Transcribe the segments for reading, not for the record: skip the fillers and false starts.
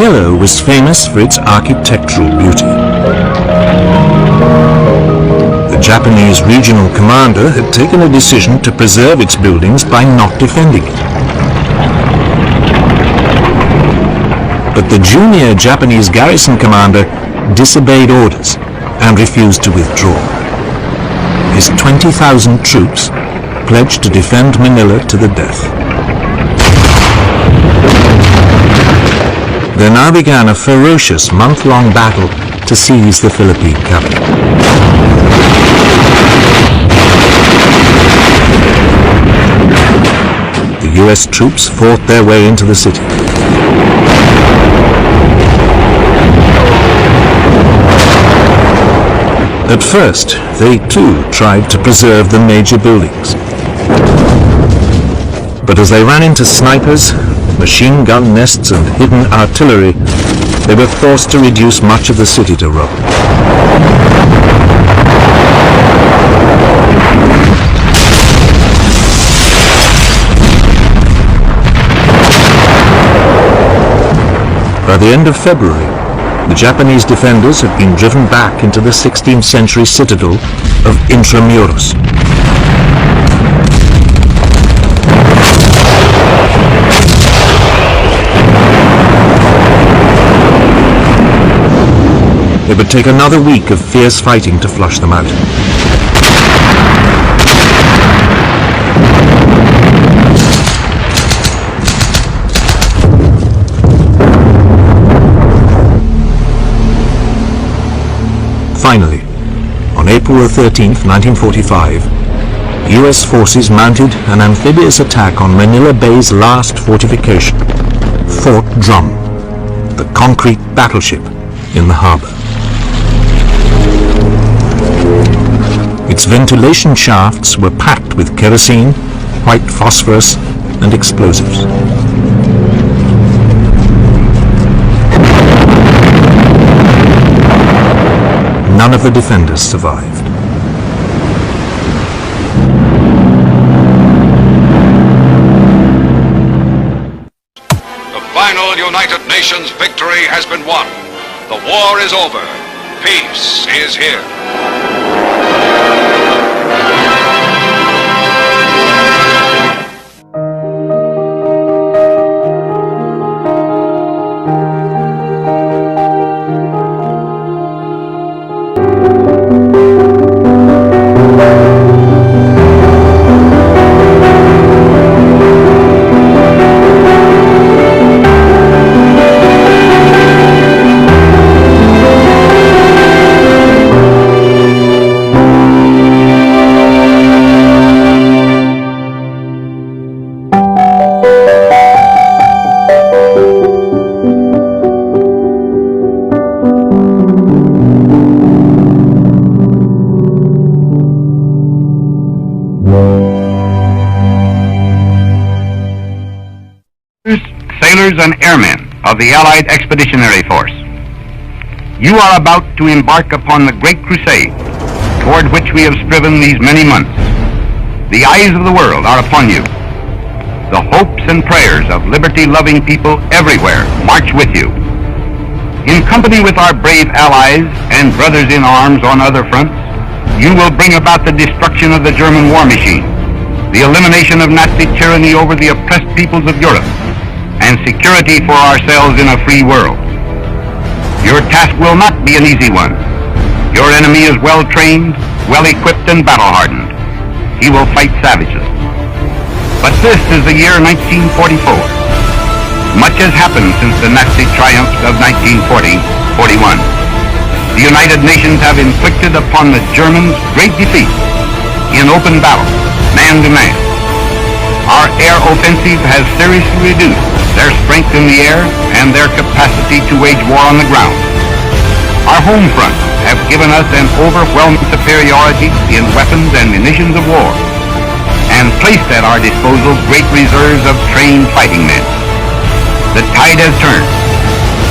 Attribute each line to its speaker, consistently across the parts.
Speaker 1: Manila was famous for its architectural beauty. The Japanese regional commander had taken a decision to preserve its buildings by not defending it. But the junior Japanese garrison commander disobeyed orders and refused to withdraw. His 20,000 troops pledged to defend Manila to the death. There now began a ferocious month-long battle to seize the Philippine capital. The US troops fought their way into the city. At first, they too tried to preserve the major buildings. But as they ran into snipers, machine gun nests and hidden artillery, they were forced to reduce much of the city to rubble. By the end of February, the Japanese defenders had been driven back into the 16th century citadel of Intramuros. It would take another week of fierce fighting to flush them out. Finally, on April 13, 1945, US forces mounted an amphibious attack on Manila Bay's last fortification, Fort Drum, the concrete battleship in the harbor. Its ventilation shafts were packed with kerosene, white phosphorus, and explosives. None of the defenders survived.
Speaker 2: The final United Nations victory has been won. The war is over. Peace is here.
Speaker 3: Sailors and airmen of the Allied Expeditionary Force, you are about to embark upon the great crusade toward which we have striven these many months. The eyes of the world are upon you. The hopes and prayers of liberty-loving people everywhere march with you. In company with our brave allies and brothers in arms on other fronts, you will bring about the destruction of the German war machine, the elimination of Nazi tyranny over the oppressed peoples of Europe, and security for ourselves in a free world. Your task will not be an easy one. Your enemy is well-trained, well-equipped, and battle-hardened. He will fight savagely. But this is the year 1944. Much has happened since the Nazi triumphs of 1940-41. The United Nations have inflicted upon the Germans great defeat in open battle, man to man. Our air offensive has seriously reduced their strength in the air and their capacity to wage war on the ground. Our home fronts have given us an overwhelming superiority in weapons and munitions of war, and placed at our disposal great reserves of trained fighting men. The tide has turned.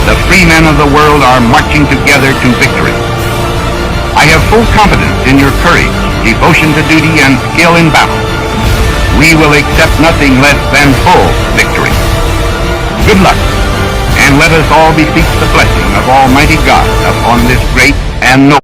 Speaker 3: The free men of the world are marching together to victory. I have full confidence in your courage, devotion to duty, and skill in battle. We will accept nothing less than full victory. Good luck, and and let us all beseech the blessing of Almighty God upon this great and noble.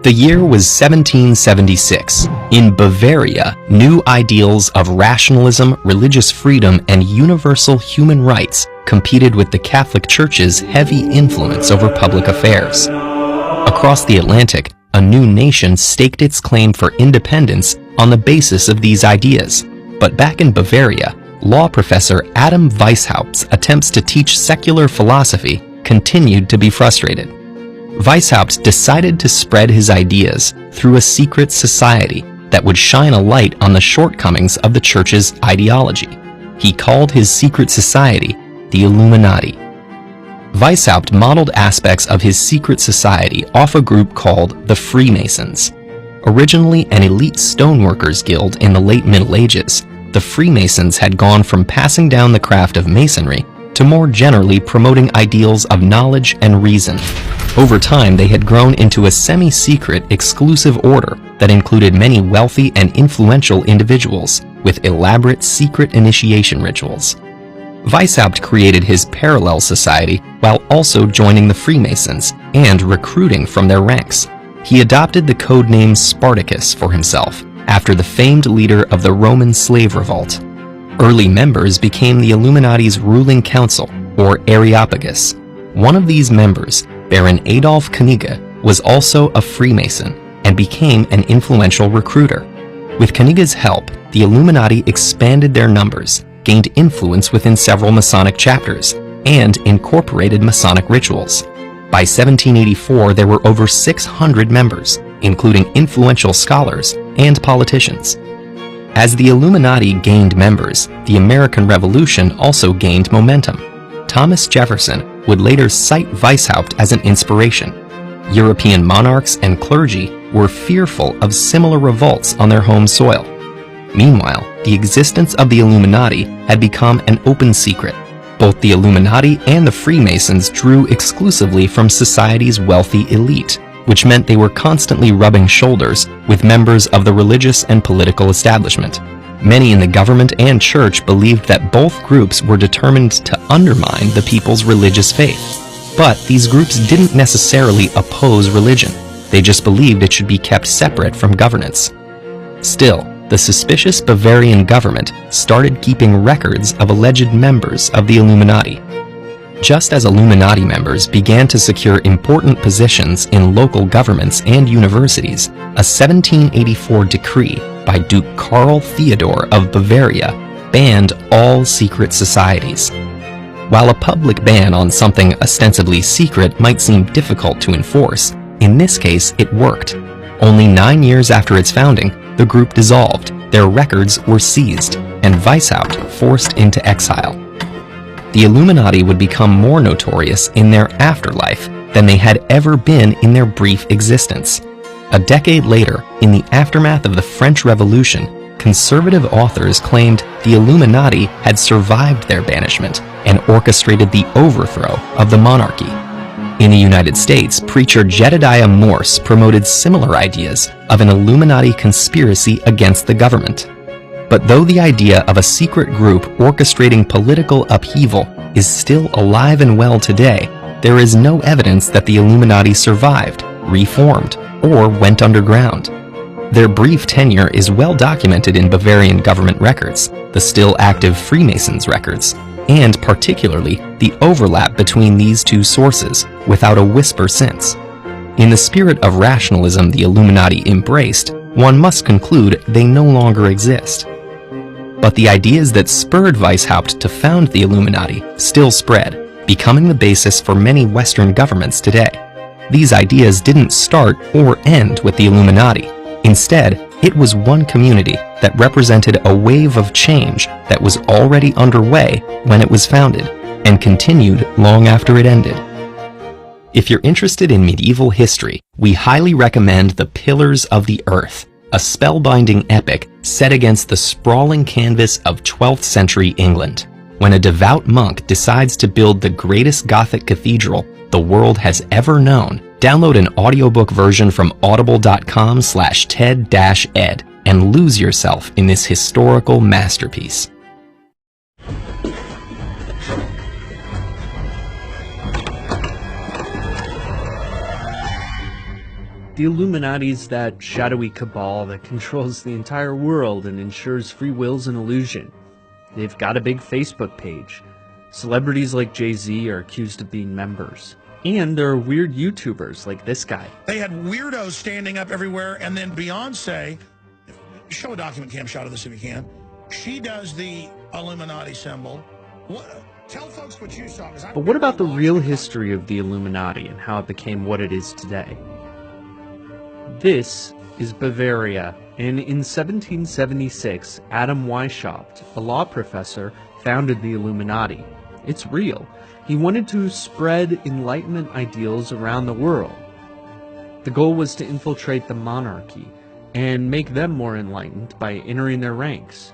Speaker 4: The year was 1776. In Bavaria, new ideals of rationalism, religious freedom, and universal human rights competed with the Catholic Church's heavy influence over public affairs. Across the Atlantic, a new nation staked its claim for independence on the basis of these ideas. But back in Bavaria, law professor Adam Weishaupt's attempts to teach secular philosophy continued to be frustrated. Weishaupt decided to spread his ideas through a secret society that would shine a light on the shortcomings of the Church's ideology. He called his secret society the Illuminati. Weishaupt modeled aspects of his secret society off a group called the Freemasons. Originally an elite stoneworkers guild in the late Middle Ages, the Freemasons had gone from passing down the craft of masonry to more generally promoting ideals of knowledge and reason. Over time, they had grown into a semi-secret, exclusive order that included many wealthy and influential individuals with elaborate secret initiation rituals. Weishaupt created his parallel society while also joining the Freemasons and recruiting from their ranks. He adopted the codename Spartacus for himself, after the famed leader of the Roman slave revolt. Early members became the Illuminati's ruling council, or Areopagus. One of these members, Baron Adolf Knigge, was also a Freemason and became an influential recruiter. With Knigge's help, the Illuminati expanded their numbers, gained influence within several Masonic chapters, and incorporated Masonic rituals. By 1784, there were over 600 members, including influential scholars and politicians. As the Illuminati gained members, the American Revolution also gained momentum. Thomas Jefferson would later cite Weishaupt as an inspiration. European monarchs and clergy were fearful of similar revolts on their home soil. Meanwhile, the existence of the Illuminati had become an open secret. Both the Illuminati and the Freemasons drew exclusively from society's wealthy elite, which meant they were constantly rubbing shoulders with members of the religious and political establishment. Many in the government and church believed that both groups were determined to undermine the people's religious faith. But these groups didn't necessarily oppose religion. They just believed it should be kept separate from governance. Still, the suspicious Bavarian government started keeping records of alleged members of the Illuminati. Just as Illuminati members began to secure important positions in local governments and universities, a 1784 decree by Duke Karl Theodor of Bavaria banned all secret societies. While a public ban on something ostensibly secret might seem difficult to enforce, in this case it worked. Only 9 years after its founding, the group dissolved, their records were seized, and Weishaupt forced into exile. The Illuminati would become more notorious in their afterlife than they had ever been in their brief existence. A decade later, in the aftermath of the French Revolution, conservative authors claimed the Illuminati had survived their banishment and orchestrated the overthrow of the monarchy. In the United States, preacher Jedediah Morse promoted similar ideas of an Illuminati conspiracy against the government. But though the idea of a secret group orchestrating political upheaval is still alive and well today, there is no evidence that the Illuminati survived, reformed, or went underground. Their brief tenure is well documented in Bavarian government records, the still active Freemasons records, and particularly the overlap between these two sources, without a whisper since. In the spirit of rationalism the Illuminati embraced, one must conclude they no longer exist. But the ideas that spurred Weishaupt to found the Illuminati still spread, becoming the basis for many Western governments today. These ideas didn't start or end with the Illuminati. Instead, it was one community that represented a wave of change that was already underway when it was founded, and continued long after it ended. If you're interested in medieval history, we highly recommend The Pillars of the Earth, a spellbinding epic set against the sprawling canvas of 12th century England, when a devout monk decides to build the greatest Gothic cathedral the world has ever known. Download an audiobook version from audible.com/ted-ed and lose yourself in this historical masterpiece.
Speaker 5: The Illuminati's that shadowy cabal that controls the entire world and ensures free will's an illusion. They've got a big Facebook page. Celebrities like Jay-Z are accused of being members. And there are weird YouTubers like this guy.
Speaker 6: They had weirdos standing up everywhere, and then Beyonce, show a document cam shot of this if you can. She does the Illuminati symbol. Tell folks what you saw.
Speaker 5: But what about the real history of the Illuminati and how it became what it is today? This is Bavaria, and in 1776, Adam Weishaupt, a law professor, founded the Illuminati. It's real. He wanted to spread Enlightenment ideals around the world. The goal was to infiltrate the monarchy and make them more enlightened by entering their ranks.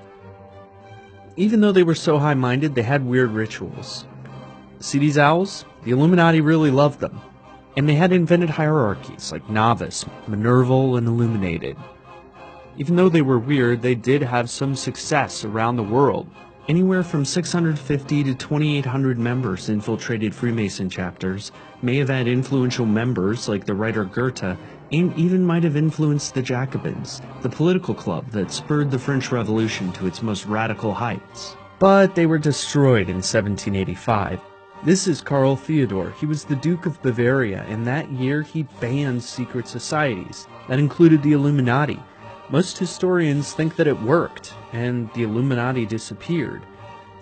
Speaker 5: Even though they were so high-minded, they had weird rituals. See these owls? The Illuminati really loved them. And they had invented hierarchies like novice, minerval, and illuminated. Even though they were weird, they did have some success around the world. Anywhere from 650 to 2,800 members infiltrated Freemason chapters, may have had influential members like the writer Goethe, and even might have influenced the Jacobins, the political club that spurred the French Revolution to its most radical heights. But they were destroyed in 1785. This is Karl Theodor. He was the Duke of Bavaria, and that year he banned secret societies. That included the Illuminati. Most historians think that it worked, and the Illuminati disappeared.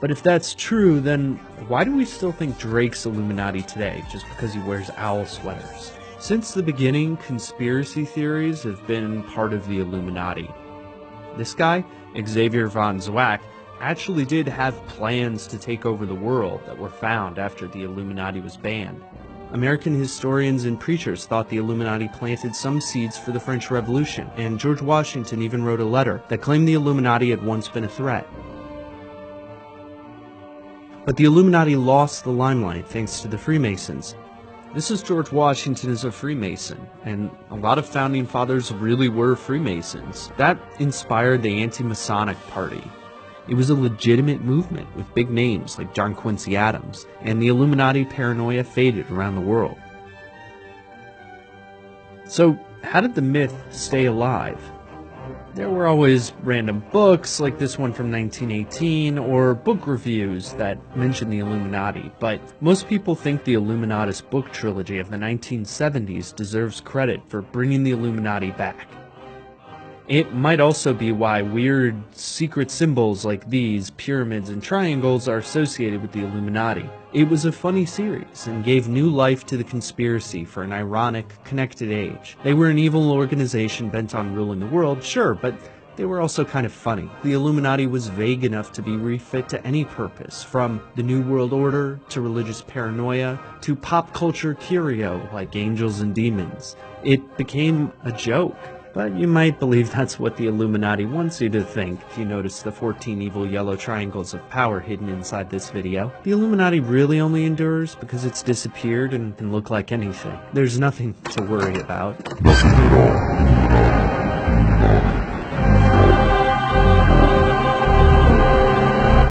Speaker 5: But if that's true, then why do we still think Drake's Illuminati today, just because he wears owl sweaters? Since the beginning, conspiracy theories have been part of the Illuminati. This guy, Xavier von Zwack, actually did have plans to take over the world that were found after the Illuminati was banned. American historians and preachers thought the Illuminati planted some seeds for the French Revolution, and George Washington even wrote a letter that claimed the Illuminati had once been a threat. But the Illuminati lost the limelight thanks to the Freemasons. This is George Washington as a Freemason, and a lot of founding fathers really were Freemasons. That inspired the anti-Masonic Party. It was a legitimate movement with big names like John Quincy Adams, and the Illuminati paranoia faded around the world. So, how did the myth stay alive? There were always random books like this one from 1918, or book reviews that mention the Illuminati, but most people think the Illuminatus book trilogy of the 1970s deserves credit for bringing the Illuminati back. It might also be why weird secret symbols like these, pyramids and triangles, are associated with the Illuminati. It was a funny series and gave new life to the conspiracy for an ironic, connected age. They were an evil organization bent on ruling the world, sure, but they were also kind of funny. The Illuminati was vague enough to be refit to any purpose, from the New World Order to religious paranoia to pop culture curio like angels and demons. It became a joke. But you might believe that's what the Illuminati wants you to think if you notice the 14 evil yellow triangles of power hidden inside this video. The Illuminati really only endures because it's disappeared and can look like anything. There's nothing to worry about.